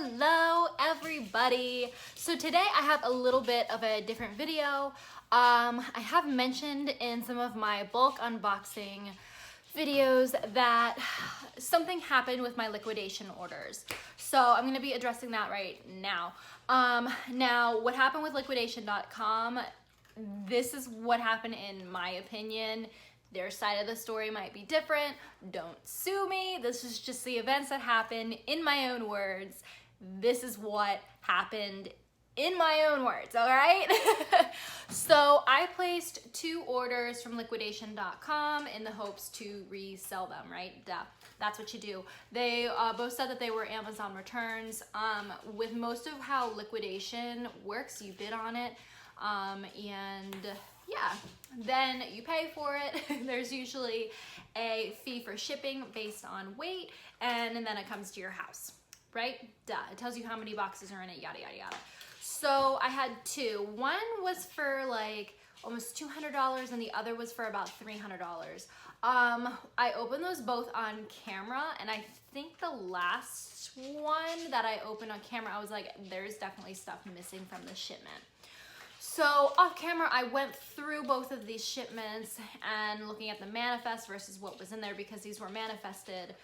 Hello everybody. So today I have a little bit of a different video. I have mentioned in some of my bulk unboxing videos that something happened with my liquidation orders. So I'm going to be addressing that right now. Now what happened with liquidation.com, this is what happened in my opinion. Their side of the story might be different. Don't sue me. This is just the events that happened in my own words. This is what happened in my own words, all right? So I placed 2 orders from liquidation.com in the hopes to resell them, right? Duh. That's what you do. They both said that they were Amazon returns. With most of how liquidation works, you bid on it, and yeah, then you pay for it. There's usually a fee for shipping based on weight, and then it comes to your house, right? Duh. It tells you how many boxes are in it, yada, yada, yada. So I had 2. One was for like almost $200 and the other was for about $300. I opened those both on camera, and I think the last one that I opened on camera, I was like, there's definitely stuff missing from the shipment. So off camera, I went through both of these shipments and looking at the manifest versus what was in there, because these were manifested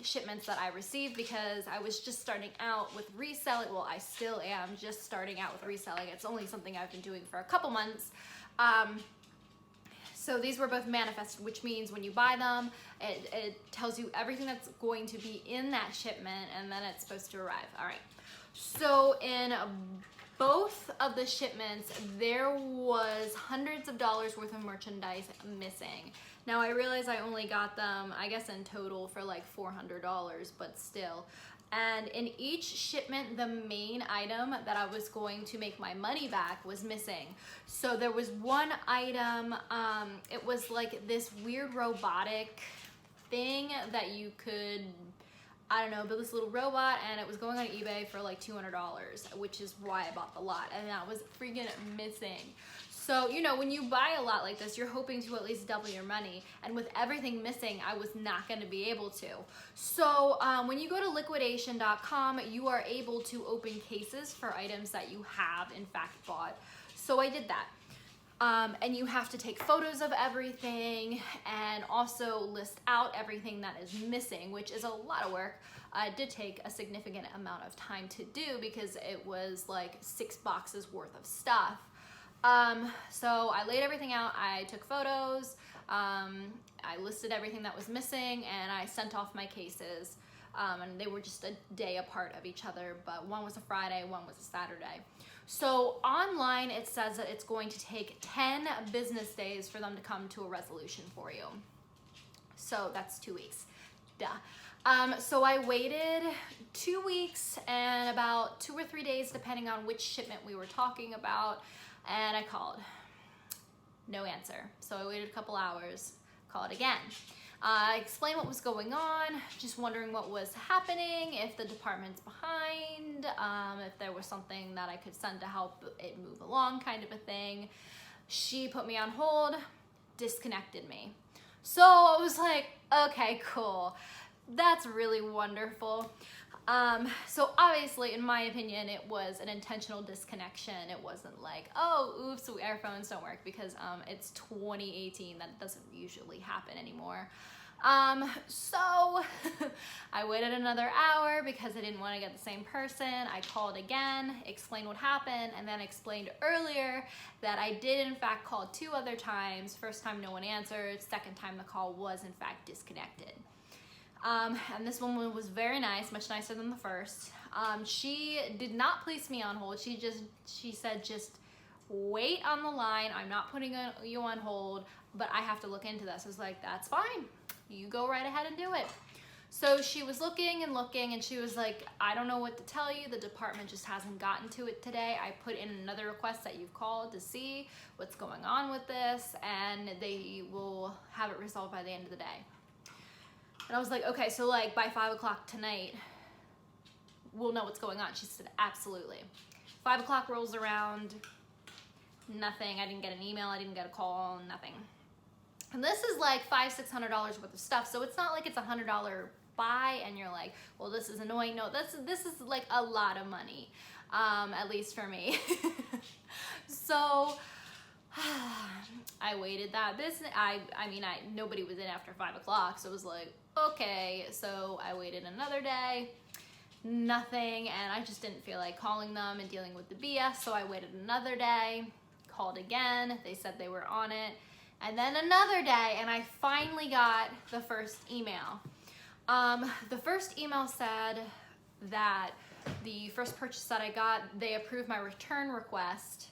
shipments that I received because I was just starting out with reselling. Well, I still am just starting out with reselling. It's only something I've been doing for a couple months. So these were both manifested, which means when you buy them, it tells you everything that's going to be in that shipment, and then it's supposed to arrive. All right. So in both of the shipments, there was hundreds of dollars worth of merchandise missing. Now I realize I only got them, I guess in total, for like $400, but still. And in each shipment, the main item that I was going to make my money back was missing. So there was one item, it was like this weird robotic thing that you could, I don't know, build this little robot, and it was going on eBay for like $200, which is why I bought the lot, and that was freaking missing. So, you know, when you buy a lot like this, you're hoping to at least double your money, and with everything missing, I was not going to be able to. So when you go to liquidation.com, you are able to open cases for items that you have in fact bought. So I did that. And you have to take photos of everything and also list out everything that is missing, which is a lot of work. It did take a significant amount of time to do because it was like 6 boxes worth of stuff. So I laid everything out, I took photos, I listed everything that was missing, and I sent off my cases. And they were just a day apart of each other, but one was a Friday, one was a Saturday. So online, it says that it's going to take 10 business days for them to come to a resolution for you. So that's 2 weeks. Duh. So I waited 2 weeks and about 2 or 3 days, depending on which shipment we were talking about, and I called. No answer. So I waited a couple hours, called again. I explained what was going on, just wondering what was happening, if the department's behind, if there was something that I could send to help it move along, kind of a thing. She put me on hold, disconnected me. So I was like, okay, cool. That's really wonderful. So obviously, in my opinion, it was an intentional disconnection. It wasn't like, oh, oops, our phones don't work, because it's 2018. That doesn't usually happen anymore. So I waited another hour because I didn't want to get the same person. I called again, explained what happened, and then explained earlier that I did in fact call 2 other times. First time no one answered. Second time the call was in fact disconnected. And this woman was very nice, much nicer than the first. She did not place me on hold. She said, just wait on the line. I'm not putting you on hold, but I have to look into this. I was like, that's fine. You go right ahead and do it. So she was looking and looking, and she was like, I don't know what to tell you. The department just hasn't gotten to it today. I put in another request that you've called to see what's going on with this, and they will have it resolved by the end of the day. And I was like, okay, so like by 5 o'clock tonight, we'll know what's going on. She said, absolutely. 5 o'clock rolls around, nothing. I didn't get an email, I didn't get a call, nothing. And this is like $500–600 worth of stuff, so it's not like it's $100 buy and you're like, well, this is annoying. No, this is like a lot of money, at least for me. So I waited that business. I mean, nobody was in after 5 o'clock, so it was like, okay. So I waited another day, nothing, and I just didn't feel like calling them and dealing with the BS. So I waited another day, called again. They said they were on it, and then another day, and I finally got the first email. The first email said that the first purchase that I got, they approved my return request,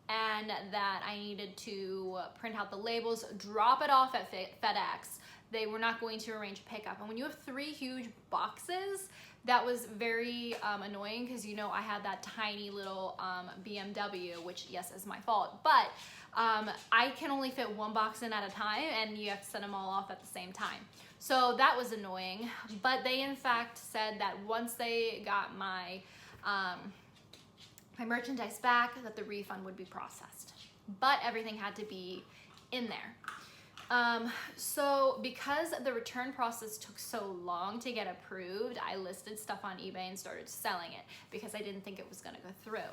and that I needed to print out the labels, drop it off at FedEx. They were not going to arrange a pickup. And when you have 3 huge boxes, that was very annoying, because you know I had that tiny little BMW, which yes, is my fault, but I can only fit 1 box in at a time, and you have to send them all off at the same time. So that was annoying, but they in fact said that once they got my merchandise back, that the refund would be processed, but everything had to be in there. So because the return process took so long to get approved, I listed stuff on eBay and started selling it because I didn't think it was gonna go through.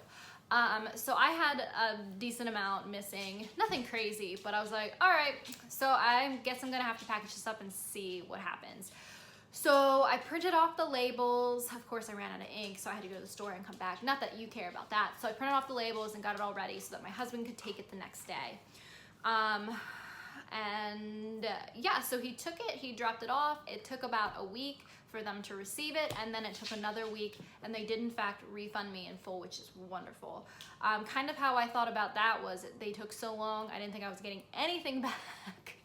So I had a decent amount missing, nothing crazy, but I was like, all right, so I guess I'm gonna have to package this up and see what happens. So I printed off the labels. Of course, I ran out of ink, so I had to go to the store and come back. Not that you care about that. So I printed off the labels and got it all ready so that my husband could take it the next day. Yeah, so he took it, he dropped it off. It took about a week for them to receive it, and then it took another week, and they did in fact refund me in full, which is wonderful. Kind of how I thought about that was they took so long, I didn't think I was getting anything back.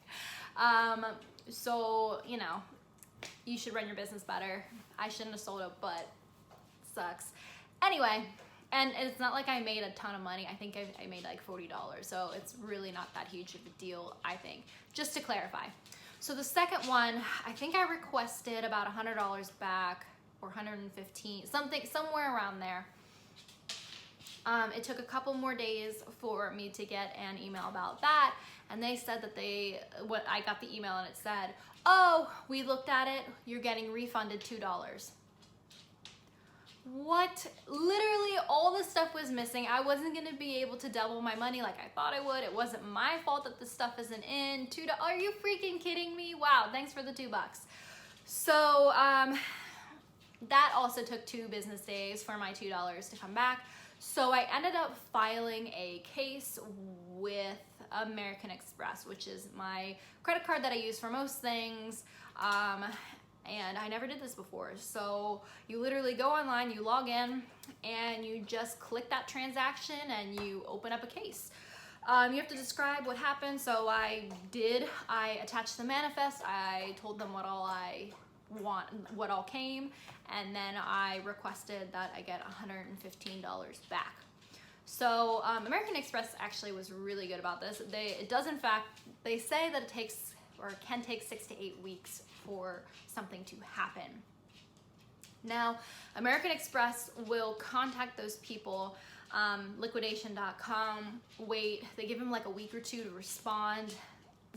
So, you know, you should run your business better. I shouldn't have sold it, but it sucks. Anyway, and it's not like I made a ton of money. I think I made like $40, so it's really not that huge of a deal, I think, just to clarify. So the second one, I think I requested about $100 back, or $115, somewhere around there. It took a couple more days for me to get an email about that, and they said that I got the email and it said, oh, we looked at it, you're getting refunded $2. What? Literally all the stuff was missing. I wasn't gonna be able to double my money like I thought I would. It wasn't my fault that the stuff isn't in. $2, are you freaking kidding me? Wow, thanks for the $2. So that also took 2 business days for my $2 to come back. So I ended up filing a case with American Express, which is my credit card that I use for most things. And I never did this before. So you literally go online, you log in, and you just click that transaction and you open up a case. You have to describe what happened. So I did. I attached the manifest. I told them what all I want, what all came, and then I requested that I get $115 back. So American Express actually was really good about this. It does, in fact, they say that it takes, or can take 6 to 8 weeks for something to happen. Now, American Express will contact those people, liquidation.com, wait, they give them like a week or 2 to respond.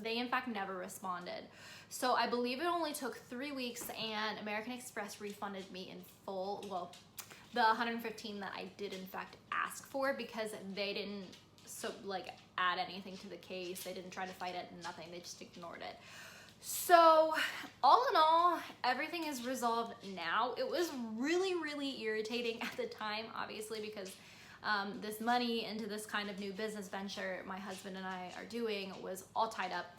They in fact never responded. So I believe it only took 3 weeks, and American Express refunded me in full. Well, the $115 that I did in fact ask for, because they didn't add anything to the case. They didn't try to fight it, nothing. They just ignored it. So all in all, everything is resolved now. It was really, really irritating at the time, obviously, because this money into this kind of new business venture my husband and I are doing was all tied up.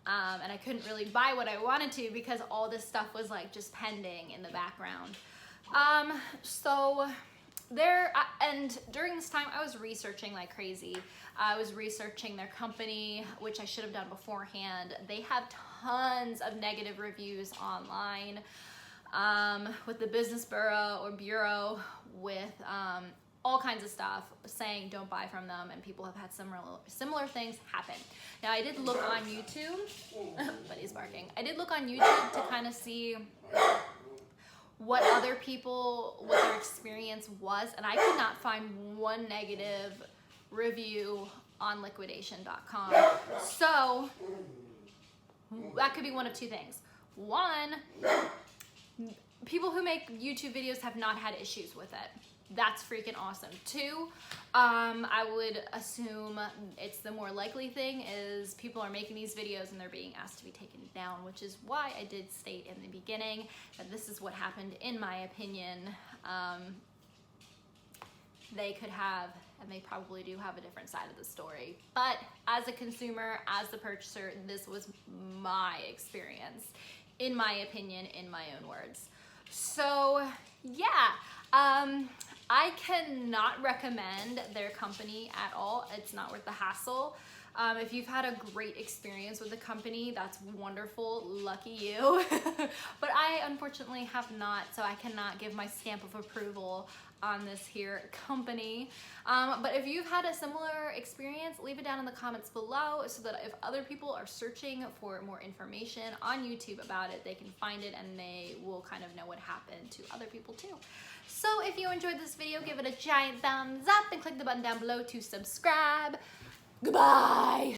And I couldn't really buy what I wanted to because all this stuff was like just pending in the background. And during this time I was researching like crazy. I was researching their company, which I should have done beforehand. They have tons of negative reviews online, with the business bureau, with all kinds of stuff saying don't buy from them, and people have had similar things happen. Now I did look on YouTube, but he's barking. I did look on YouTube to kind of see what other people, what their experience was, and I could not find one negative review on liquidation.com. So that could be one of 2 things. One, people who make YouTube videos have not had issues with it. That's freaking awesome. 2, I would assume it's the more likely thing is people are making these videos and they're being asked to be taken down, which is why I did state in the beginning that this is what happened in my opinion. They could have, and they probably do have, a different side of the story. But as a consumer, as the purchaser, this was my experience, in my opinion, in my own words. So yeah, I cannot recommend their company at all. It's not worth the hassle. If you've had a great experience with the company, that's wonderful, lucky you. But I unfortunately have not, so I cannot give my stamp of approval on this here company. But if you've had a similar experience, leave it down in the comments below so that if other people are searching for more information on YouTube about it, they can find it and they will kind of know what happened to other people too. So if you enjoyed this video, give it a giant thumbs up and click the button down below to subscribe. Goodbye!